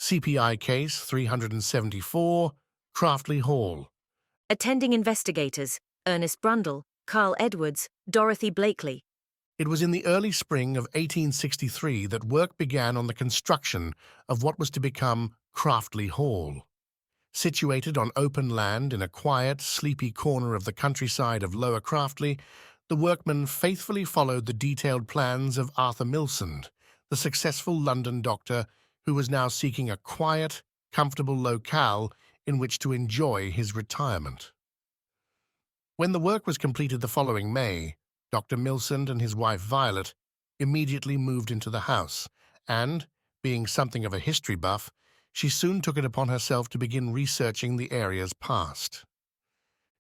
CPI Case 374, Craftley Hall. Attending investigators: Ernest Brundle, Carl Edwards, Dorothy Blakely. It was in the early spring of 1863 that work began on the construction of what was to become Craftley Hall. Situated on open land in a quiet, sleepy corner of the countryside of Lower Craftley, the workmen faithfully followed the detailed plans of Arthur Milsond, the successful London doctor who was now seeking a quiet, comfortable locale in which to enjoy his retirement. When the work was completed the following May, Dr. Milsond and his wife Violet immediately moved into the house, and, being something of a history buff, she soon took it upon herself to begin researching the area's past.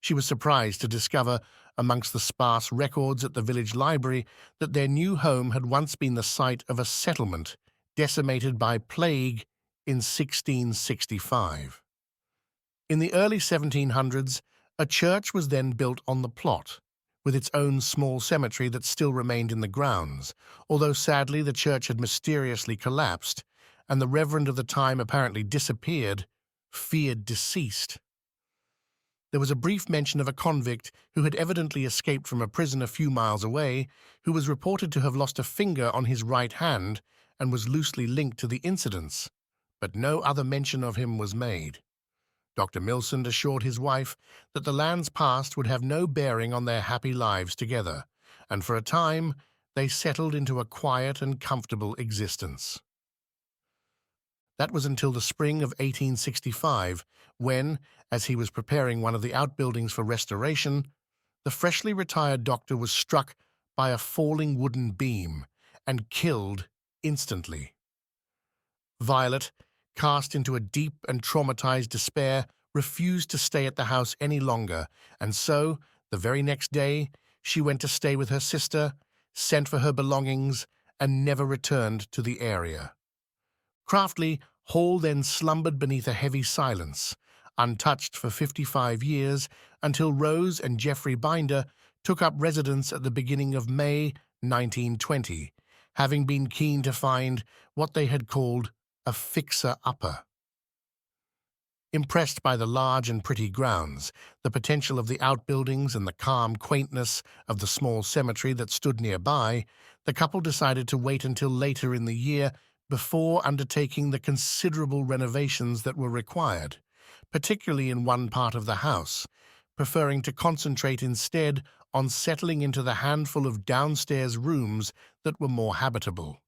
She was surprised to discover, amongst the sparse records at the village library, that their new home had once been the site of a settlement decimated by plague in 1665. In the early 1700s, a church was then built on the plot, with its own small cemetery that still remained in the grounds, although sadly the church had mysteriously collapsed, and the reverend of the time apparently disappeared, feared deceased. There was a brief mention of a convict who had evidently escaped from a prison a few miles away, who was reported to have lost a finger on his right hand and was loosely linked to the incidents, but no other mention of him was made. Dr. Milsond assured his wife that the land's past would have no bearing on their happy lives together, and for a time they settled into a quiet and comfortable existence. That was until the spring of 1865, when, as he was preparing one of the outbuildings for restoration, the freshly retired doctor was struck by a falling wooden beam and killed instantly. Violet, cast into a deep and traumatized despair, refused to stay at the house any longer, and so, the very next day, she went to stay with her sister, sent for her belongings, and never returned to the area. Craftley Hall then slumbered beneath a heavy silence, untouched for 55 years, until Rose and Geoffrey Binder took up residence at the beginning of May 1920, having been keen to find what they had called a fixer-upper. Impressed by the large and pretty grounds, the potential of the outbuildings and the calm quaintness of the small cemetery that stood nearby, the couple decided to wait until later in the year before undertaking the considerable renovations that were required, particularly in one part of the house, preferring to concentrate instead on settling into the handful of downstairs rooms that were more habitable.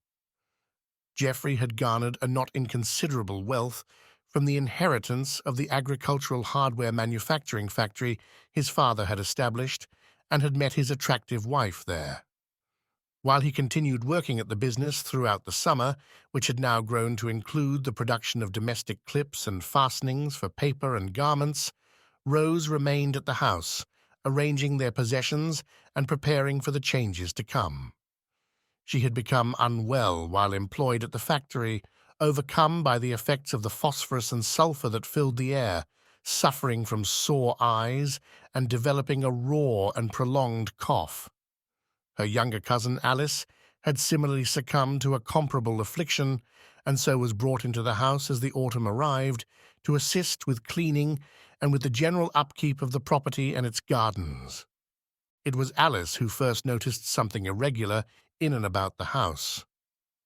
Geoffrey had garnered a not inconsiderable wealth from the inheritance of the agricultural hardware manufacturing factory his father had established, and had met his attractive wife there. While he continued working at the business throughout the summer, which had now grown to include the production of domestic clips and fastenings for paper and garments, Rose remained at the house, arranging their possessions and preparing for the changes to come. She had become unwell while employed at the factory, overcome by the effects of the phosphorus and sulfur that filled the air, suffering from sore eyes and developing a raw and prolonged cough. Her younger cousin, Alice, had similarly succumbed to a comparable affliction, and so was brought into the house as the autumn arrived to assist with cleaning and with the general upkeep of the property and its gardens. It was Alice who first noticed something irregular in and about the house.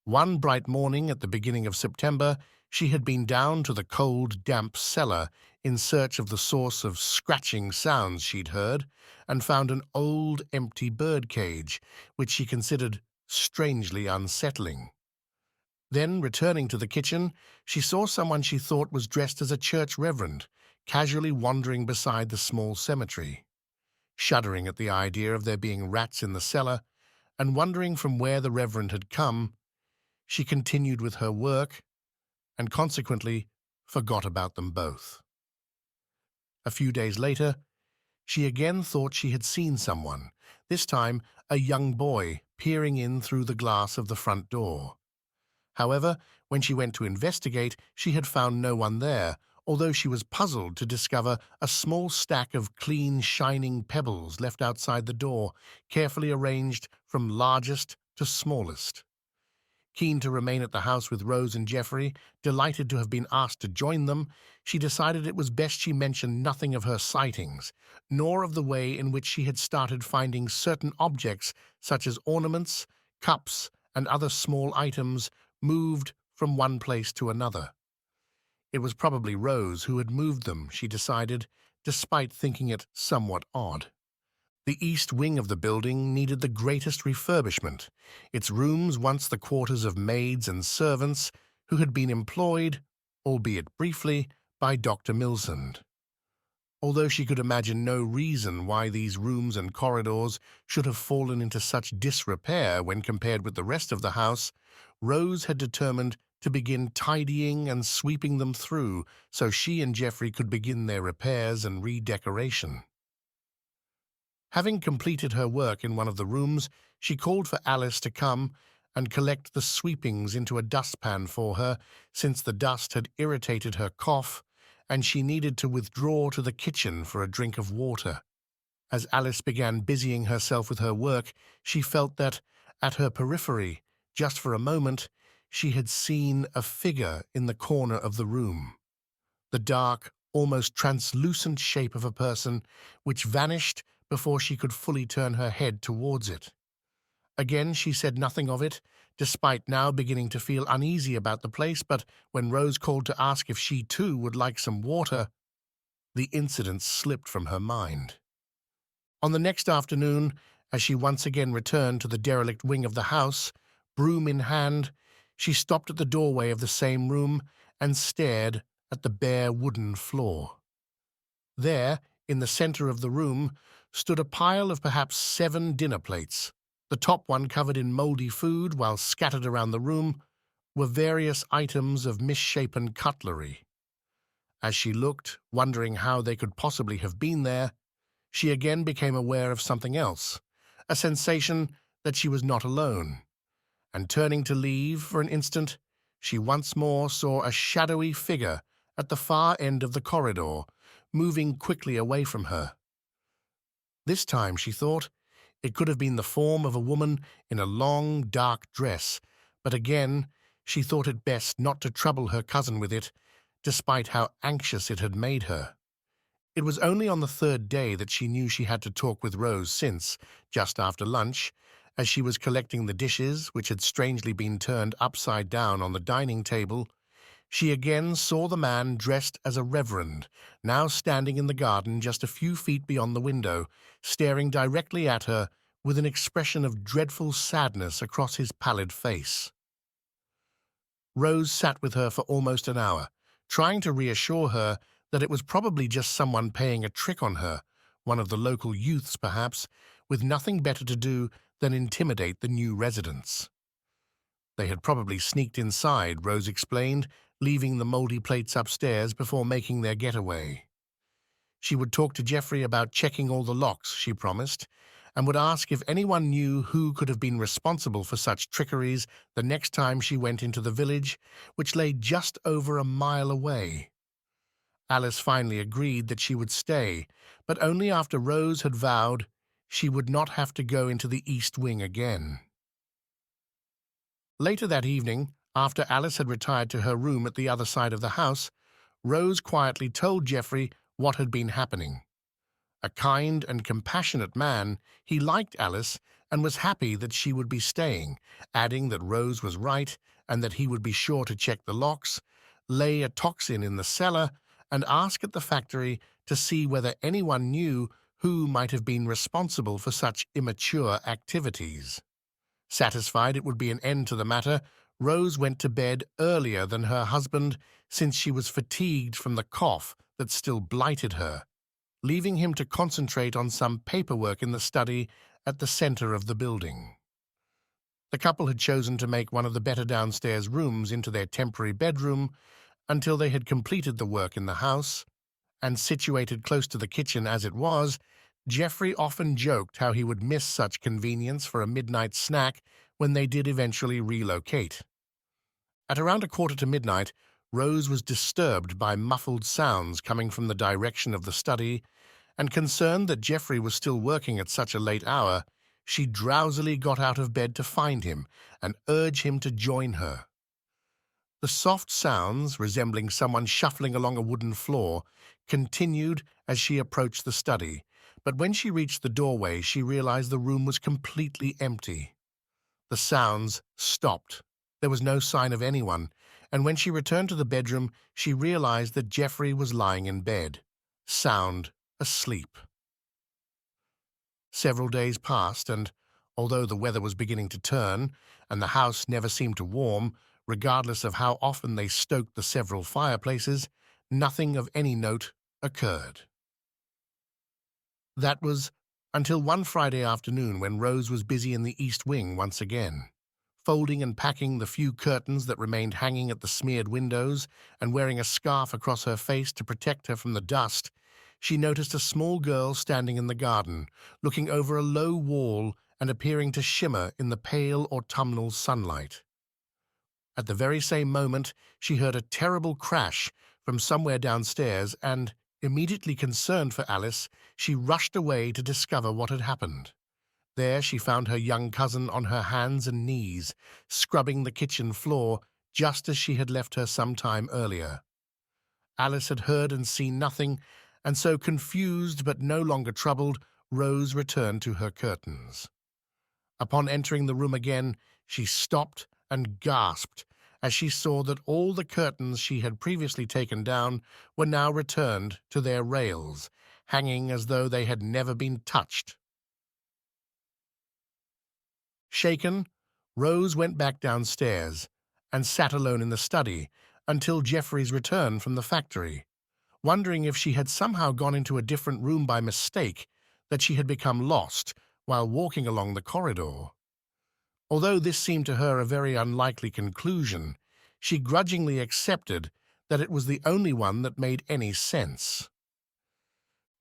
One bright morning at the beginning of September, she had been down to the cold, damp cellar in search of the source of scratching sounds she'd heard, and found an old, empty bird cage, which she considered strangely unsettling. Then, returning to the kitchen, she saw someone she thought was dressed as a church reverend, casually wandering beside the small cemetery. Shuddering at the idea of there being rats in the cellar, and wondering from where the reverend had come, she continued with her work, and consequently forgot about them both. A few days later, she again thought she had seen someone, this time a young boy peering in through the glass of the front door. However, when she went to investigate, she had found no one there, although she was puzzled to discover a small stack of clean, shining pebbles left outside the door, carefully arranged from largest to smallest. Keen to remain at the house with Rose and Jeffrey, delighted to have been asked to join them, she decided it was best she mentioned nothing of her sightings, nor of the way in which she had started finding certain objects such as ornaments, cups, and other small items moved from one place to another. It was probably Rose who had moved them, she decided, despite thinking it somewhat odd. The east wing of the building needed the greatest refurbishment, its rooms once the quarters of maids and servants who had been employed, albeit briefly, by Dr. Milsand. Although she could imagine no reason why these rooms and corridors should have fallen into such disrepair when compared with the rest of the house, Rose had determined to begin tidying and sweeping them through so she and Jeffrey could begin their repairs and redecoration. Having completed her work in one of the rooms, she called for Alice to come and collect the sweepings into a dustpan for her, since the dust had irritated her cough, and she needed to withdraw to the kitchen for a drink of water. As Alice began busying herself with her work, she felt that, at her periphery, just for a moment, she had seen a figure in the corner of the room. The dark, almost translucent shape of a person, which vanished before she could fully turn her head towards it. Again, she said nothing of it, despite now beginning to feel uneasy about the place, but when Rose called to ask if she too would like some water, the incident slipped from her mind. On the next afternoon, as she once again returned to the derelict wing of the house, broom in hand, she stopped at the doorway of the same room and stared at the bare wooden floor. There, in the center of the room, stood a pile of perhaps 7 dinner plates. The top one covered in moldy food, while scattered around the room were various items of misshapen cutlery. As she looked, wondering how they could possibly have been there, she again became aware of something else, a sensation that she was not alone, and turning to leave for an instant, she once more saw a shadowy figure at the far end of the corridor, moving quickly away from her. This time, she thought, it could have been the form of a woman in a long, dark dress, but again, she thought it best not to trouble her cousin with it, despite how anxious it had made her. It was only on the 3rd day that she knew she had to talk with Rose since, just after lunch, as she was collecting the dishes, which had strangely been turned upside down on the dining table, she again saw the man dressed as a reverend, now standing in the garden just a few feet beyond the window, staring directly at her with an expression of dreadful sadness across his pallid face. Rose sat with her for almost an hour, trying to reassure her that it was probably just someone playing a trick on her, one of the local youths perhaps, with nothing better to do than intimidate the new residents. They had probably sneaked inside, Rose explained, leaving the moldy plates upstairs before making their getaway. She would talk to Jeffrey about checking all the locks, she promised, and would ask if anyone knew who could have been responsible for such trickeries the next time she went into the village, which lay just over a mile away. Alice finally agreed that she would stay, but only after Rose had vowed she would not have to go into the East Wing again. Later that evening, after Alice had retired to her room at the other side of the house, Rose quietly told Jeffrey what had been happening. A kind and compassionate man, he liked Alice and was happy that she would be staying, adding that Rose was right and that he would be sure to check the locks, lay a toxin in the cellar, and ask at the factory to see whether anyone knew who might have been responsible for such immature activities. Satisfied it would be an end to the matter, Rose went to bed earlier than her husband, since she was fatigued from the cough that still blighted her, leaving him to concentrate on some paperwork in the study at the center of the building. The couple had chosen to make one of the better downstairs rooms into their temporary bedroom until they had completed the work in the house, and situated close to the kitchen as it was, Jeffrey often joked how he would miss such convenience for a midnight snack when they did eventually relocate. At around 1:45, Rose was disturbed by muffled sounds coming from the direction of the study, and concerned that Jeffrey was still working at such a late hour, She drowsily got out of bed to find him and urge him to join her. The soft sounds, resembling someone shuffling along a wooden floor, continued as she approached the study, but when she reached the doorway, she realized the room was completely empty. The sounds stopped. There was no sign of anyone, and when she returned to the bedroom, she realized that Jeffrey was lying in bed, sound asleep. Several days passed, and although the weather was beginning to turn, and the house never seemed to warm, regardless of how often they stoked the several fireplaces, nothing of any note occurred. That was until one Friday afternoon when Rose was busy in the east wing once again, folding and packing the few curtains that remained hanging at the smeared windows and wearing a scarf across her face to protect her from the dust. She noticed a small girl standing in the garden, looking over a low wall and appearing to shimmer in the pale autumnal sunlight. At the very same moment, she heard a terrible crash from somewhere downstairs and, immediately concerned for Alice, she rushed away to discover what had happened. There she found her young cousin on her hands and knees, scrubbing the kitchen floor just as she had left her some time earlier. Alice had heard and seen nothing, and so, confused but no longer troubled, Rose returned to her curtains. Upon entering the room again, she stopped and gasped as she saw that all the curtains she had previously taken down were now returned to their rails, hanging as though they had never been touched. Shaken, Rose went back downstairs and sat alone in the study until Geoffrey's return from the factory, wondering if she had somehow gone into a different room by mistake, that she had become lost while walking along the corridor. Although this seemed to her a very unlikely conclusion, she grudgingly accepted that it was the only one that made any sense.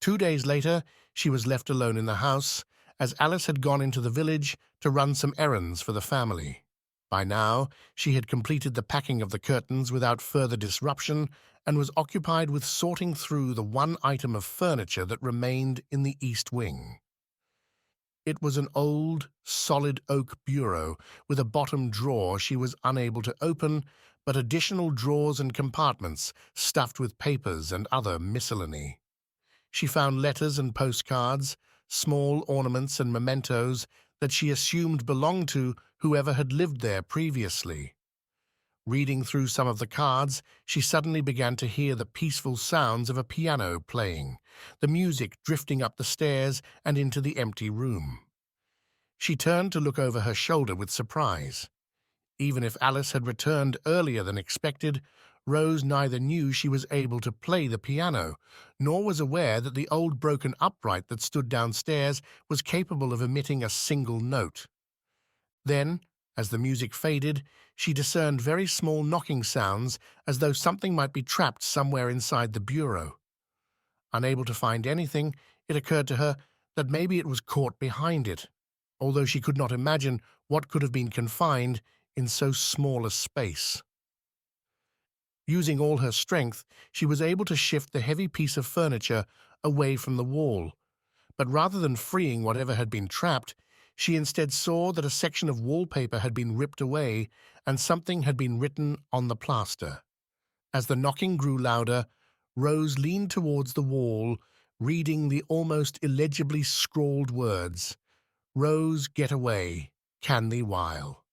2 days later, she was left alone in the house, as Alice had gone into the village to run some errands for the family. By now, she had completed the packing of the curtains without further disruption and was occupied with sorting through the one item of furniture that remained in the east wing. It was an old, solid oak bureau with a bottom drawer she was unable to open, but additional drawers and compartments stuffed with papers and other miscellany. She found letters and postcards, small ornaments and mementos that she assumed belonged to whoever had lived there previously. Reading through some of the cards, she suddenly began to hear the peaceful sounds of a piano playing, the music drifting up the stairs and into the empty room. She turned to look over her shoulder with surprise. Even if Alice had returned earlier than expected, Rose neither knew she was able to play the piano, nor was aware that the old broken upright that stood downstairs was capable of emitting a single note. Then, as the music faded, she discerned very small knocking sounds as though something might be trapped somewhere inside the bureau. Unable to find anything, it occurred to her that maybe it was caught behind it, although she could not imagine what could have been confined in so small a space. Using all her strength, she was able to shift the heavy piece of furniture away from the wall, but rather than freeing whatever had been trapped, she instead saw that a section of wallpaper had been ripped away and something had been written on the plaster. As the knocking grew louder, Rose leaned towards the wall, reading the almost illegibly scrawled words, "Rose, get away, can thee while."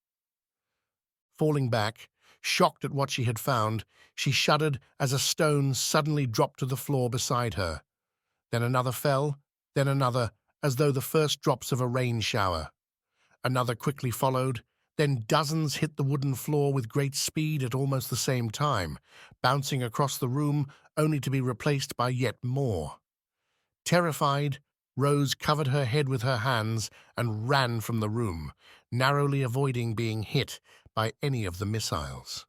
Falling back, shocked at what she had found, she shuddered as a stone suddenly dropped to the floor beside her. Then another fell, then another, as though the first drops of a rain shower. Another quickly followed, then dozens hit the wooden floor with great speed at almost the same time, bouncing across the room only to be replaced by yet more. Terrified, Rose covered her head with her hands and ran from the room, narrowly avoiding being hit by any of the missiles.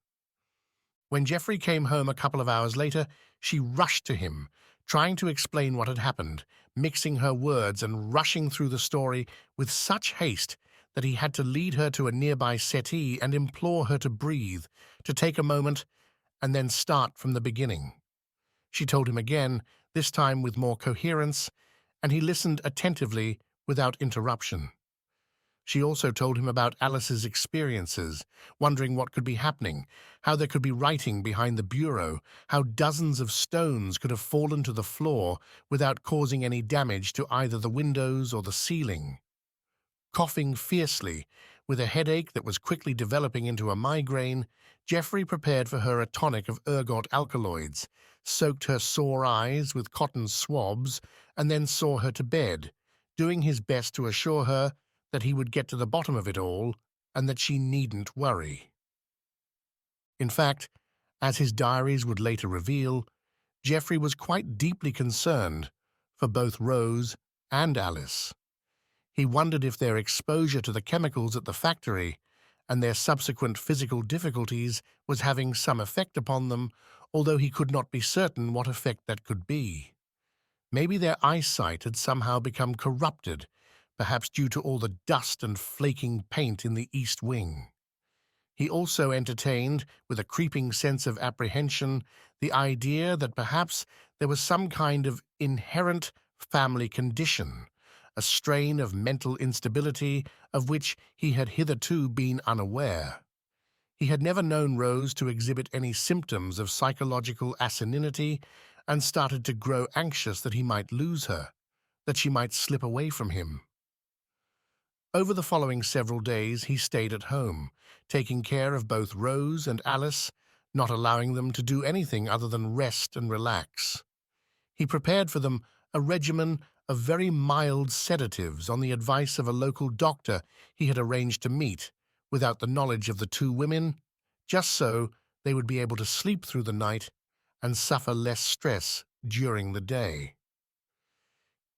When Geoffrey came home a couple of hours later, she rushed to him, trying to explain what had happened, mixing her words and rushing through the story with such haste that he had to lead her to a nearby settee and implore her to breathe, to take a moment, and then start from the beginning. She told him again, this time with more coherence, and he listened attentively without interruption. She also told him about Alice's experiences, wondering what could be happening, how there could be writing behind the bureau, how dozens of stones could have fallen to the floor without causing any damage to either the windows or the ceiling. Coughing fiercely, with a headache that was quickly developing into a migraine, Geoffrey prepared for her a tonic of ergot alkaloids, soaked her sore eyes with cotton swabs, and then saw her to bed, doing his best to assure her that he would get to the bottom of it all and that she needn't worry. In fact, as his diaries would later reveal, Geoffrey was quite deeply concerned for both Rose and Alice. He wondered if their exposure to the chemicals at the factory and their subsequent physical difficulties was having some effect upon them, although he could not be certain what effect that could be. Maybe their eyesight had somehow become corrupted, perhaps due to all the dust and flaking paint in the East Wing. He also entertained, with a creeping sense of apprehension, the idea that perhaps there was some kind of inherent family condition, a strain of mental instability of which he had hitherto been unaware. He had never known Rose to exhibit any symptoms of psychological asininity and started to grow anxious that he might lose her, that she might slip away from him. Over the following several days he stayed at home, taking care of both Rose and Alice, not allowing them to do anything other than rest and relax. He prepared for them a regimen of very mild sedatives on the advice of a local doctor he had arranged to meet, without the knowledge of the two women, just so they would be able to sleep through the night and suffer less stress during the day.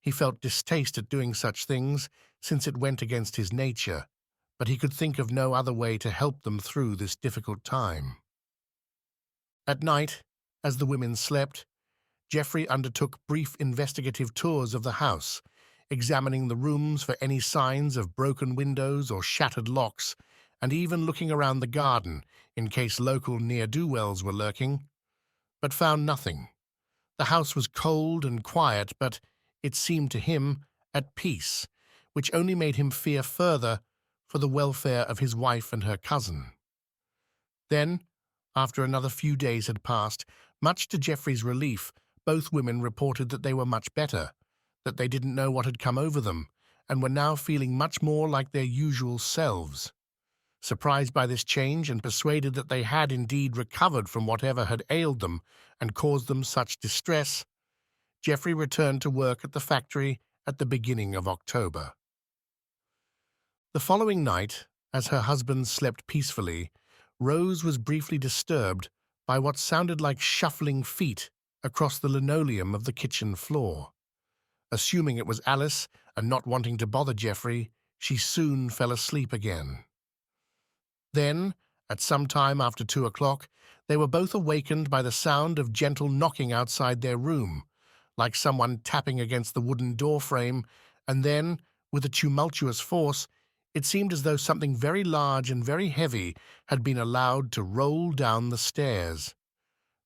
He felt distaste at doing such things, since it went against his nature, but he could think of no other way to help them through this difficult time. At night, as the women slept, Geoffrey undertook brief investigative tours of the house, examining the rooms for any signs of broken windows or shattered locks, and even looking around the garden in case local ne'er-do-wells were lurking, but found nothing. The house was cold and quiet, but it seemed to him at peace, which only made him fear further for the welfare of his wife and her cousin. Then, after another few days had passed, much to Geoffrey's relief, both women reported that they were much better, that they didn't know what had come over them, and were now feeling much more like their usual selves. Surprised by this change and persuaded that they had indeed recovered from whatever had ailed them and caused them such distress, Geoffrey returned to work at the factory at the beginning of October. The following night, as her husband slept peacefully, Rose was briefly disturbed by what sounded like shuffling feet across the linoleum of the kitchen floor. Assuming it was Alice and not wanting to bother Geoffrey, she soon fell asleep again. Then, at some time after 2 o'clock, they were both awakened by the sound of gentle knocking outside their room, like someone tapping against the wooden door frame, and then, with a tumultuous force, it seemed as though something very large and very heavy had been allowed to roll down the stairs.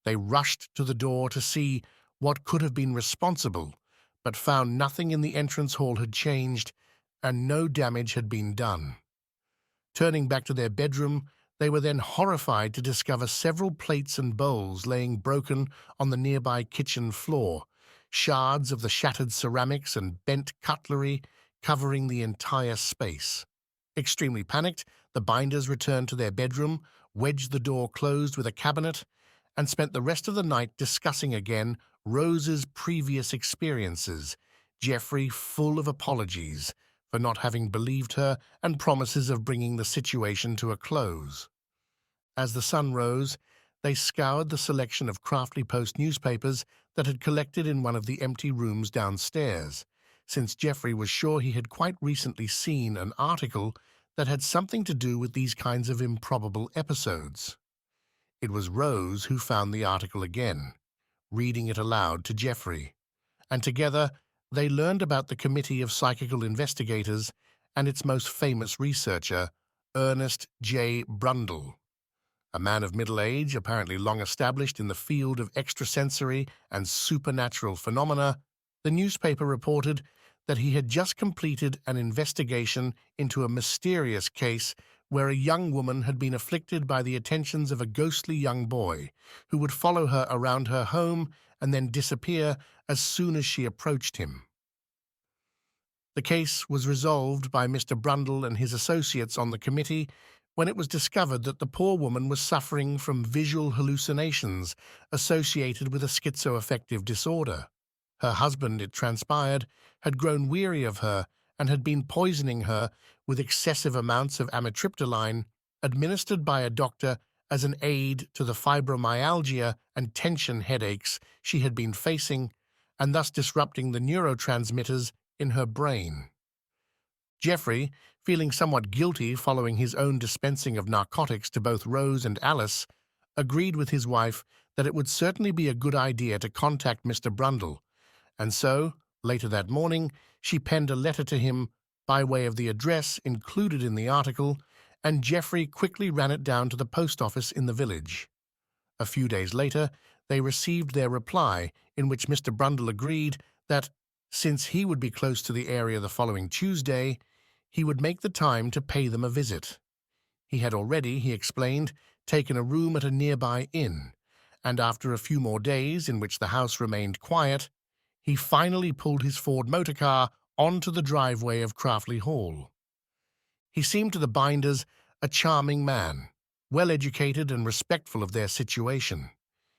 They rushed to the door to see what could have been responsible, but found nothing in the entrance hall had changed, and no damage had been done. Turning back to their bedroom, they were then horrified to discover several plates and bowls laying broken on the nearby kitchen floor, shards of the shattered ceramics and bent cutlery covering the entire space. Extremely panicked, the Binders returned to their bedroom, wedged the door closed with a cabinet, and spent the rest of the night discussing again Rose's previous experiences, Geoffrey full of apologies for not having believed her and promises of bringing the situation to a close. As the sun rose, they scoured the selection of Crafty Post newspapers that had collected in one of the empty rooms downstairs, since Geoffrey was sure he had quite recently seen an article that had something to do with these kinds of improbable episodes. It was Rose who found the article again, reading it aloud to Geoffrey, and together they learned about the Committee of Psychical Investigators and its most famous researcher, Ernest J. Brundle. A man of middle age, apparently long established in the field of extrasensory and supernatural phenomena, the newspaper reported that he had just completed an investigation into a mysterious case where a young woman had been afflicted by the attentions of a ghostly young boy who would follow her around her home and then disappear as soon as she approached him. The case was resolved by Mr. Brundle and his associates on the committee when it was discovered that the poor woman was suffering from visual hallucinations associated with a schizoaffective disorder. Her husband, it transpired, had grown weary of her and had been poisoning her with excessive amounts of amitriptyline administered by a doctor as an aid to the fibromyalgia and tension headaches she had been facing, and thus disrupting the neurotransmitters in her brain. Jeffrey, feeling somewhat guilty following his own dispensing of narcotics to both Rose and Alice, agreed with his wife that it would certainly be a good idea to contact Mr. Brundle, and so, later that morning, she penned a letter to him by way of the address included in the article, and Jeffrey quickly ran it down to the post office in the village. A few days later, they received their reply, in which Mr. Brundle agreed that, since he would be close to the area the following Tuesday, he would make the time to pay them a visit. He had already, he explained, taken a room at a nearby inn, and after a few more days in which the house remained quiet, he finally pulled his Ford motor car onto the driveway of Craftley Hall. He seemed to the Binders a charming man, well-educated and respectful of their situation.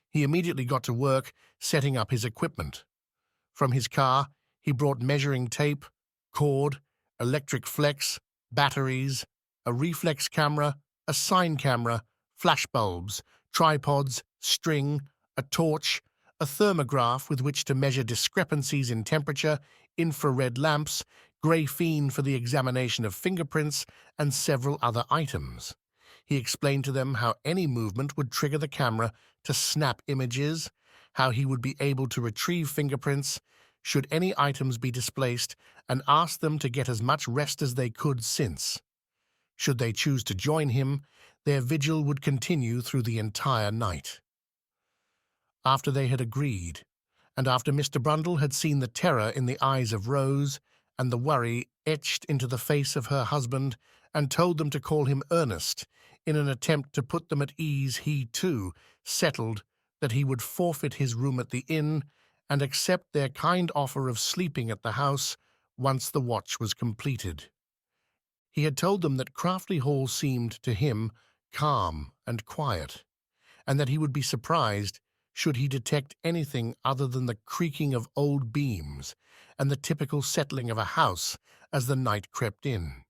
He immediately got to work setting up his equipment. From his car, he brought measuring tape, cord, electric flex, batteries, a reflex camera, a sign camera, flash bulbs, tripods, string, a torch, a thermograph with which to measure discrepancies in temperature, infrared lamps, graphene for the examination of fingerprints, and several other items. He explained to them how any movement would trigger the camera to snap images, how he would be able to retrieve fingerprints should any items be displaced, and asked them to get as much rest as they could since, should they choose to join him, their vigil would continue through the entire night. After they had agreed, and after Mr. Brundle had seen the terror in the eyes of Rose and the worry etched into the face of her husband, and told them to call him Ernest, in an attempt to put them at ease, he, too, settled that he would forfeit his room at the inn and accept their kind offer of sleeping at the house once the watch was completed. He had told them that Craftley Hall seemed to him calm and quiet, and that he would be surprised should he detect anything other than the creaking of old beams and the typical settling of a house as the night crept in.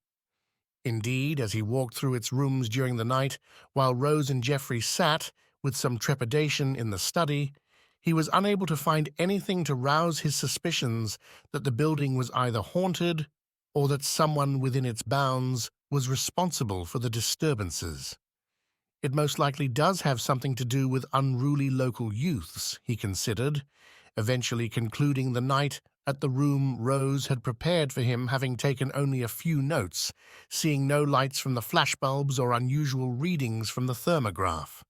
Indeed, as he walked through its rooms during the night, while Rose and Geoffrey sat, with some trepidation, in the study, he was unable to find anything to rouse his suspicions that the building was either haunted or that someone within its bounds was responsible for the disturbances. It most likely does have something to do with unruly local youths, he considered, eventually concluding the night at the room Rose had prepared for him, having taken only a few notes, seeing no lights from the flashbulbs or unusual readings from the thermograph.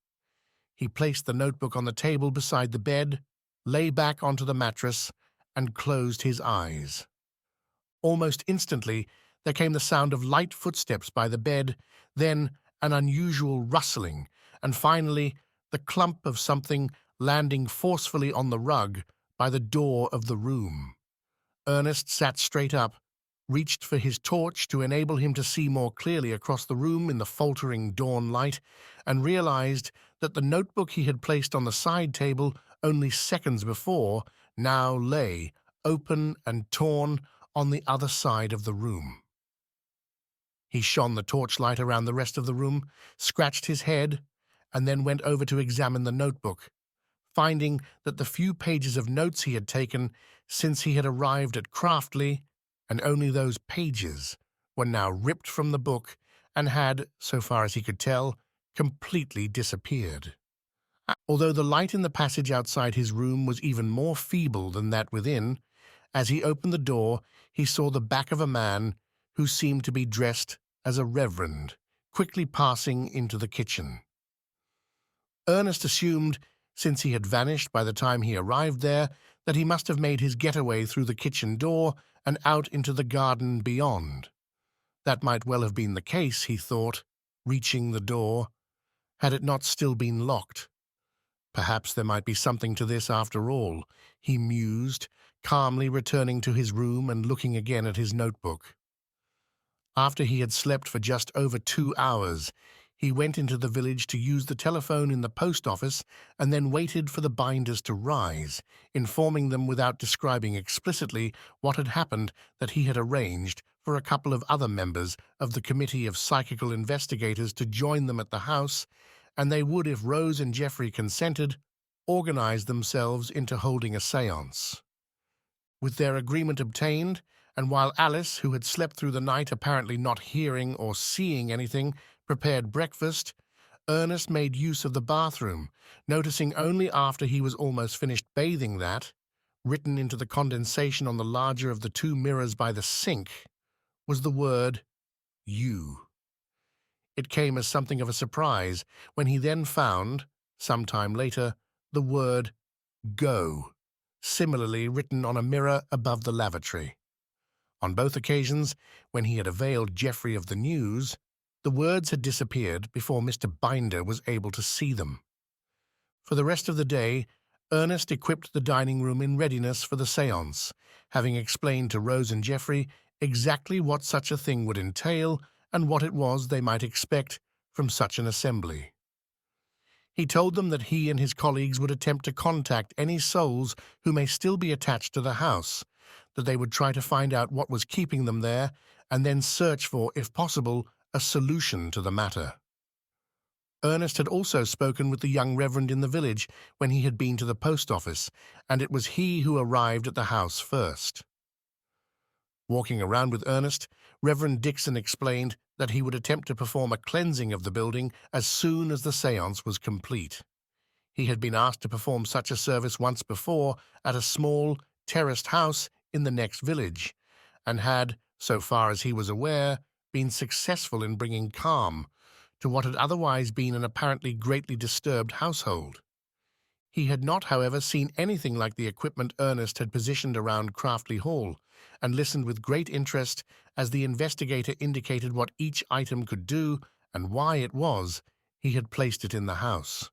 He placed the notebook on the table beside the bed, lay back onto the mattress, and closed his eyes. Almost instantly, there came the sound of light footsteps by the bed, then an unusual rustling, and finally the clump of something landing forcefully on the rug by the door of the room. Ernest sat straight up, reached for his torch to enable him to see more clearly across the room in the faltering dawn light, and realized that the notebook he had placed on the side table only seconds before now lay, open and torn, on the other side of the room. He shone the torchlight around the rest of the room, scratched his head, and then went over to examine the notebook, finding that the few pages of notes he had taken since he had arrived at Craftley, and only those pages, were now ripped from the book and had, so far as he could tell, completely disappeared. Although the light in the passage outside his room was even more feeble than that within, as he opened the door he saw the back of a man who seemed to be dressed as a reverend, quickly passing into the kitchen. Ernest assumed, since he had vanished by the time he arrived there, that he must have made his getaway through the kitchen door and out into the garden beyond. That might well have been the case, he thought, reaching the door, had it not still been locked. Perhaps there might be something to this after all, he mused, calmly returning to his room and looking again at his notebook. After he had slept for just over 2 hours, he went into the village to use the telephone in the post office and then waited for the binders to rise, informing them without describing explicitly what had happened that he had arranged for a couple of other members of the Committee of Psychical Investigators to join them at the house, and they would, if Rose and Geoffrey consented, organize themselves into holding a seance. With their agreement obtained, and while Alice, who had slept through the night apparently not hearing or seeing anything, prepared breakfast, Ernest made use of the bathroom, noticing only after he was almost finished bathing that, written into the condensation on the larger of the 2 mirrors by the sink, was the word "you." It came as something of a surprise when he then found, some time later, the word "go," similarly written on a mirror above the lavatory. On both occasions, when he had availed Geoffrey of the news, the words had disappeared before Mr. Binder was able to see them. For the rest of the day, Ernest equipped the dining room in readiness for the séance, having explained to Rose and Geoffrey exactly what such a thing would entail and what it was they might expect from such an assembly. He told them that he and his colleagues would attempt to contact any souls who may still be attached to the house, that they would try to find out what was keeping them there, and then search for, if possible, a solution to the matter. Ernest had also spoken with the young reverend in the village when he had been to the post office, and it was he who arrived at the house first. Walking around with Ernest, Reverend Dixon explained that he would attempt to perform a cleansing of the building as soon as the séance was complete. He had been asked to perform such a service once before at a small, terraced house in the next village, and had, so far as he was aware, been successful in bringing calm to what had otherwise been an apparently greatly disturbed household. He had not, however, seen anything like the equipment Ernest had positioned around Craftley Hall, and listened with great interest as the investigator indicated what each item could do and why it was he had placed it in the house.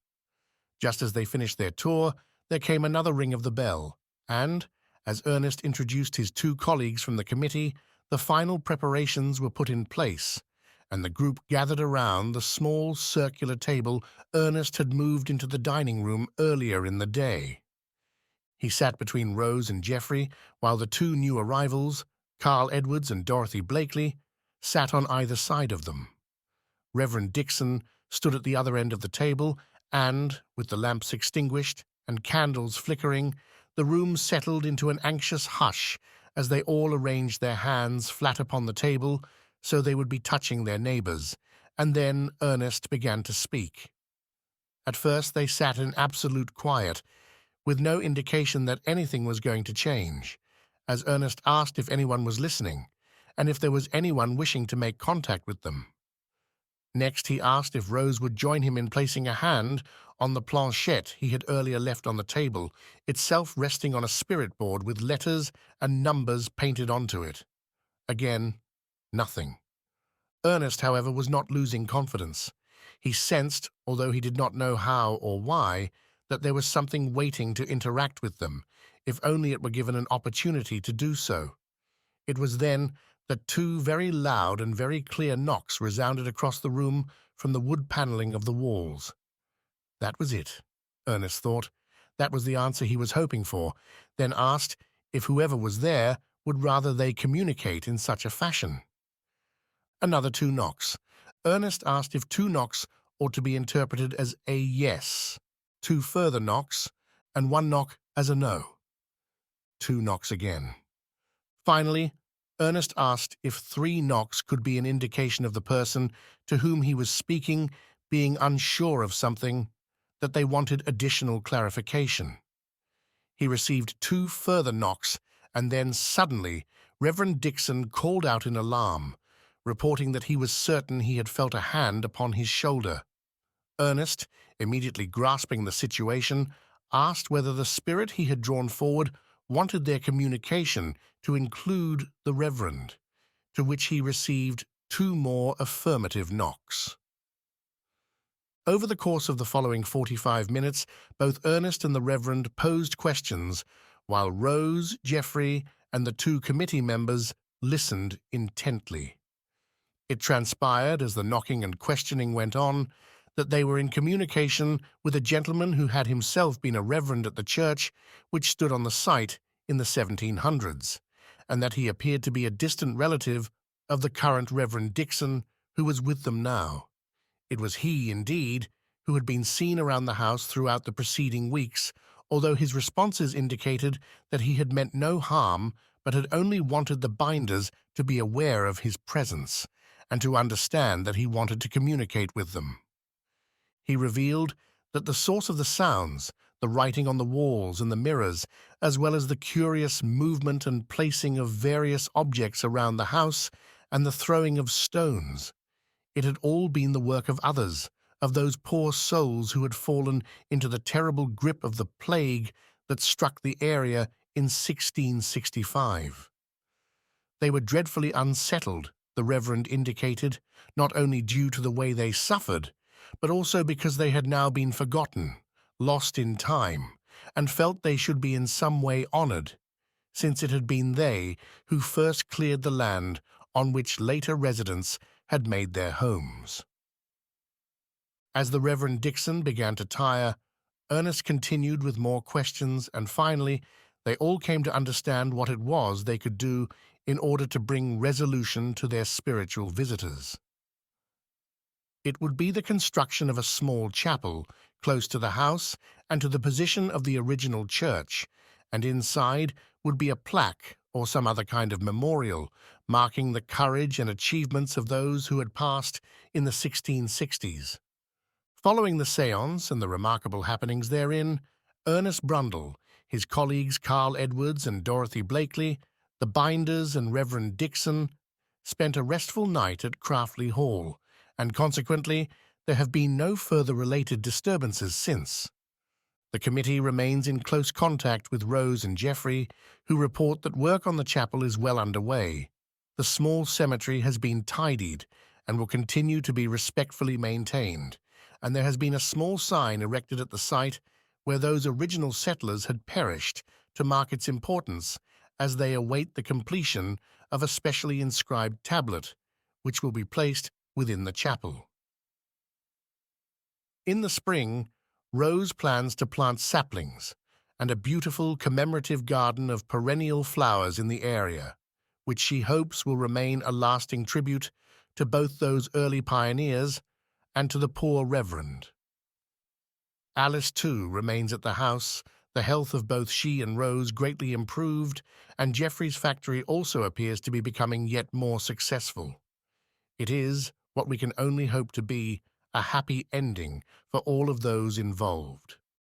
Just as they finished their tour, there came another ring of the bell, and, as Ernest introduced his 2 colleagues from the committee, the final preparations were put in place, and the group gathered around the small circular table Ernest had moved into the dining room earlier in the day. He sat between Rose and Geoffrey, while the 2 new arrivals, Carl Edwards and Dorothy Blakely, sat on either side of them. Reverend Dixon stood at the other end of the table, and, with the lamps extinguished and candles flickering, the room settled into an anxious hush as they all arranged their hands flat upon the table so they would be touching their neighbors, and then Ernest began to speak. At first they sat in absolute quiet, with no indication that anything was going to change, as Ernest asked if anyone was listening, and if there was anyone wishing to make contact with them. Next he asked if Rose would join him in placing a hand on the planchette he had earlier left on the table, itself resting on a spirit board with letters and numbers painted onto it. Again, nothing. Ernest, however, was not losing confidence. He sensed, although he did not know how or why, that there was something waiting to interact with them, if only it were given an opportunity to do so. It was then that 2 very loud and very clear knocks resounded across the room from the wood paneling of the walls. That was it, Ernest thought. That was the answer he was hoping for, then asked if whoever was there would rather they communicate in such a fashion. Another 2 knocks. Ernest asked if 2 knocks ought to be interpreted as a yes, 2 further knocks, and 1 knock as a no. 2 knocks again. Finally, Ernest asked if 3 knocks could be an indication of the person to whom he was speaking being unsure of something, that they wanted additional clarification. He received 2 further knocks, and then suddenly Reverend Dixon called out in alarm, reporting that he was certain he had felt a hand upon his shoulder. Ernest, immediately grasping the situation, asked whether the spirit he had drawn forward wanted their communication to include the Reverend, to which he received 2 more affirmative knocks. Over the course of the following 45 minutes, both Ernest and the Reverend posed questions, while Rose, Geoffrey, and the 2 committee members listened intently. It transpired, as the knocking and questioning went on, that they were in communication with a gentleman who had himself been a reverend at the church which stood on the site in the 1700s, and that he appeared to be a distant relative of the current Reverend Dixon, who was with them now. It was he, indeed, who had been seen around the house throughout the preceding weeks, although his responses indicated that he had meant no harm but had only wanted the binders to be aware of his presence and to understand that he wanted to communicate with them. He revealed that the source of the sounds, the writing on the walls and the mirrors, as well as the curious movement and placing of various objects around the house and the throwing of stones, it had all been the work of others, of those poor souls who had fallen into the terrible grip of the plague that struck the area in 1665. They were dreadfully unsettled, the Reverend indicated, not only due to the way they suffered, but also because they had now been forgotten, lost in time, and felt they should be in some way honored, since it had been they who first cleared the land on which later residents had made their homes. As the Reverend Dixon began to tire, Ernest continued with more questions, and finally they all came to understand what it was they could do in order to bring resolution to their spiritual visitors. It would be the construction of a small chapel close to the house and to the position of the original church, and inside would be a plaque or some other kind of memorial marking the courage and achievements of those who had passed in the 1660s. Following the seance and the remarkable happenings therein, Ernest Brundle, his colleagues Carl Edwards and Dorothy Blakely, the binders and Reverend Dixon, spent a restful night at Craftley Hall, and consequently there have been no further related disturbances since. The committee remains in close contact with Rose and Geoffrey, who report that work on the chapel is well underway. The small cemetery has been tidied and will continue to be respectfully maintained, and there has been a small sign erected at the site where those original settlers had perished to mark its importance as they await the completion of a specially inscribed tablet, which will be placed within the chapel. In the spring, Rose plans to plant saplings and a beautiful commemorative garden of perennial flowers in the area, which she hopes will remain a lasting tribute to both those early pioneers and to the poor Reverend. Alice, too, remains at the house, the health of both she and Rose greatly improved, and Geoffrey's factory also appears to be becoming yet more successful. It is what we can only hope to be a happy ending for all of those involved.